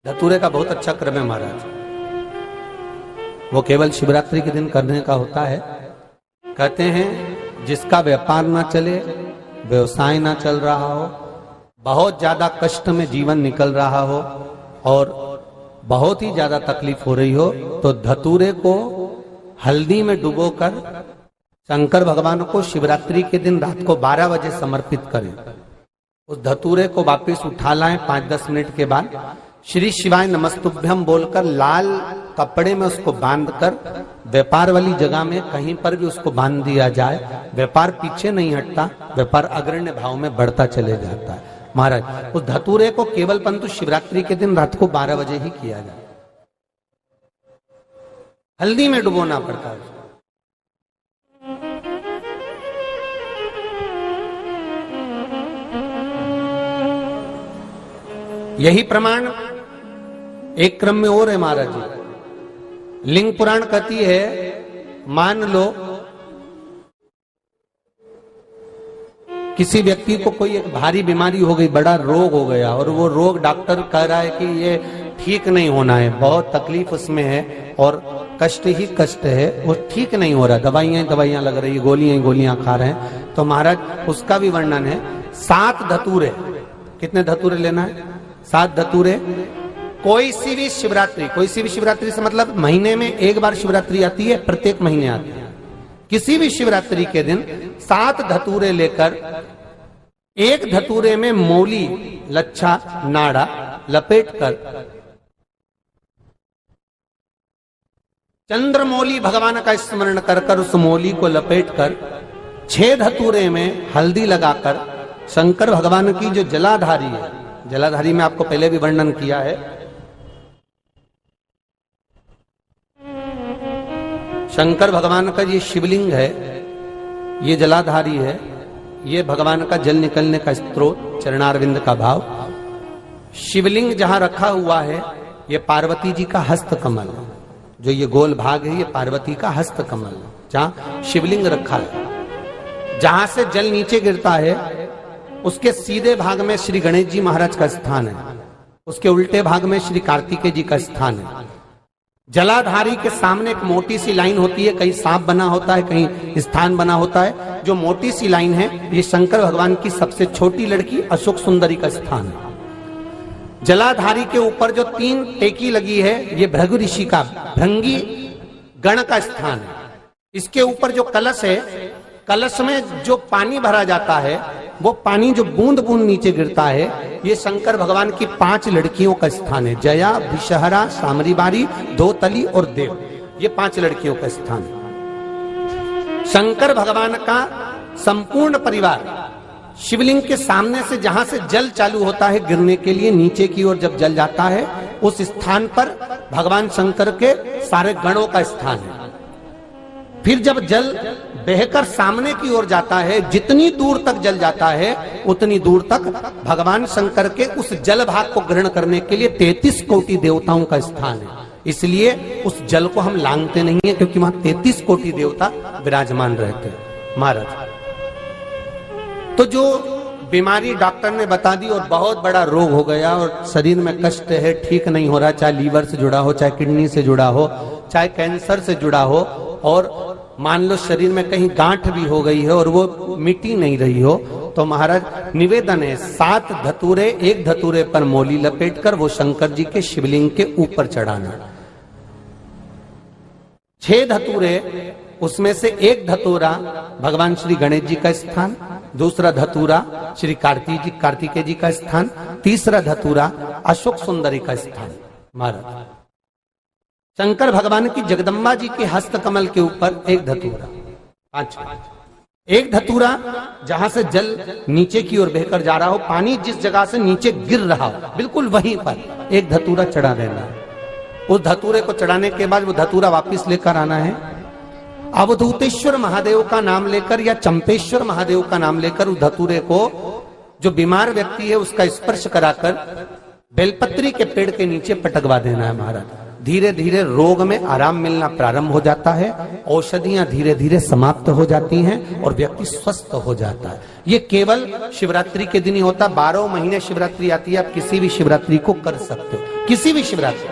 धतूरे का बहुत अच्छा क्रम है महाराज। वो केवल शिवरात्रि के दिन करने का होता है। कहते हैं जिसका व्यापार ना चले, व्यवसाय ना चल रहा हो, बहुत ज्यादा कष्ट में जीवन निकल रहा हो और बहुत ही ज्यादा तकलीफ हो रही हो, तो धतूरे को हल्दी में डुबोकर शंकर भगवान को शिवरात्रि के दिन रात को 12 बजे समर्पित करें। उस धतूरे को वापस उठा लाएं 5-10 मिनट के बाद, श्री शिवाय नमस्तुभ्यम बोलकर लाल कपड़े में उसको बांधकर व्यापार वाली जगह में कहीं पर भी उसको बांध दिया जाए। व्यापार पीछे नहीं हटता, व्यापार अग्रण्य भाव में बढ़ता चले जाता है। महाराज उस धतूरे को केवल परंतु शिवरात्रि के दिन रात को 12 बजे ही किया जाए। हल्दी में डुबोना पड़ता है। यही प्रमाण एक क्रम में और है महाराज जी। लिंग पुराण कहती है, मान लो किसी व्यक्ति को कोई एक भारी बीमारी हो गई, बड़ा रोग हो गया और वो रोग डॉक्टर कह रहा है कि ये ठीक नहीं होना है, बहुत तकलीफ उसमें है और कष्ट ही कष्ट है, वो ठीक नहीं हो रहा, दवाइयां लग रही है, गोलियां खा रहे हैं। तो महाराज उसका भी वर्णन है। 7 धतूरे, कितने धतूरे लेना है? 7 धतूरे। कोई सी भी शिवरात्रि से मतलब महीने में एक बार शिवरात्रि आती है, प्रत्येक महीने आती है। किसी भी शिवरात्रि के दिन 7 धतूरे लेकर एक धतूरे में मौली, लच्छा, नाड़ा लपेटकर चंद्रमौली भगवान का स्मरण कर उस मौली को लपेटकर 6 धतूरे में हल्दी लगाकर शंकर भगवान की जो जलाधारी है, जलाधारी में आपको पहले भी वर्णन किया है, शंकर भगवान का ये शिवलिंग है, ये जलाधारी है, ये भगवान का जल निकलने का स्त्रोत, चरणारविंद का भाव। शिवलिंग जहां रखा हुआ है ये पार्वती जी का हस्त कमल, जो ये गोल भाग है ये पार्वती का हस्त कमल, जहां शिवलिंग रखा है। जहां से जल नीचे गिरता है उसके सीधे भाग में श्री गणेश जी महाराज का स्थान है, उसके उल्टे भाग में श्री कार्तिकेय जी का स्थान है। जलाधारी के सामने एक मोटी सी लाइन होती है, कहीं सांप बना होता है, कहीं स्थान बना होता है। जो मोटी सी लाइन है ये शंकर भगवान की सबसे छोटी लड़की अशोक सुंदरी का स्थान है। जलाधारी के ऊपर जो 3 टेकी लगी है ये भृगु ऋषि का, भृंगी गण का स्थान है। इसके ऊपर जो कलश है, कलश में जो पानी भरा जाता है वो पानी जो बूंद बूंद नीचे गिरता है ये शंकर भगवान की 5 लड़कियों का स्थान है। जया, विषहरा, सामरीबारी, धोतली और देव, ये 5 लड़कियों का स्थान है। शंकर भगवान का संपूर्ण परिवार शिवलिंग के सामने से, जहां से जल चालू होता है गिरने के लिए नीचे की ओर जब जल जाता है, उस स्थान पर भगवान शंकर के सारे गणों का स्थान है। फिर जब जल बहकर सामने की ओर जाता है, जितनी दूर तक जल जाता है उतनी दूर तक भगवान शंकर के उस जल भाग को ग्रहण करने के लिए 33 कोटि देवताओं का स्थान है। इसलिए उस जल को हम लांघते नहीं है, क्योंकि वहां 33 कोटि देवता विराजमान रहते हैं महाराज। तो जो बीमारी डॉक्टर ने बता दी और बहुत बड़ा रोग हो गया और शरीर में कष्ट है, ठीक नहीं हो रहा, चाहे लीवर से जुड़ा हो, चाहे किडनी से जुड़ा हो, चाहे कैंसर से जुड़ा हो, और मान लो शरीर में कहीं गांठ भी हो गई है और वो मिटी नहीं रही हो, तो महाराज निवेदन है 7 धतूरे, एक धतूरे पर मौली लपेटकर वो शंकर जी के शिवलिंग के ऊपर चढ़ाना। 6 धतूरे, उसमें से एक धतूरा भगवान श्री गणेश जी का स्थान, दूसरा धतूरा श्री कार्तिकेय जी का स्थान, तीसरा धतूरा अशोक सुंदरी का स्थान। महाराज शंकर भगवान की जगदम्बा जी के हस्त कमल के ऊपर एक धतूरा, 5, एक धतूरा जहां से जल नीचे की ओर बहकर जा रहा हो, पानी जिस जगह से नीचे गिर रहा हो बिल्कुल वहीं पर एक धतूरा चढ़ा देना है। उस धतूरे को चढ़ाने के बाद वो धतूरा वापस लेकर आना है। अवधूतेश्वर महादेव का नाम लेकर या चंपेश्वर महादेव का नाम लेकर उस धतूरे को, जो बीमार व्यक्ति है उसका स्पर्श कराकर बेलपत्री के पेड़ के नीचे पटकवा देना है महाराज। धीरे धीरे रोग में आराम मिलना प्रारंभ हो जाता है, औषधियां धीरे धीरे समाप्त हो जाती हैं और व्यक्ति स्वस्थ हो जाता है। ये केवल शिवरात्रि के दिन ही होता। 12 महीने शिवरात्रि आती है, आप किसी भी शिवरात्रि को कर सकते हो, किसी भी शिवरात्रि।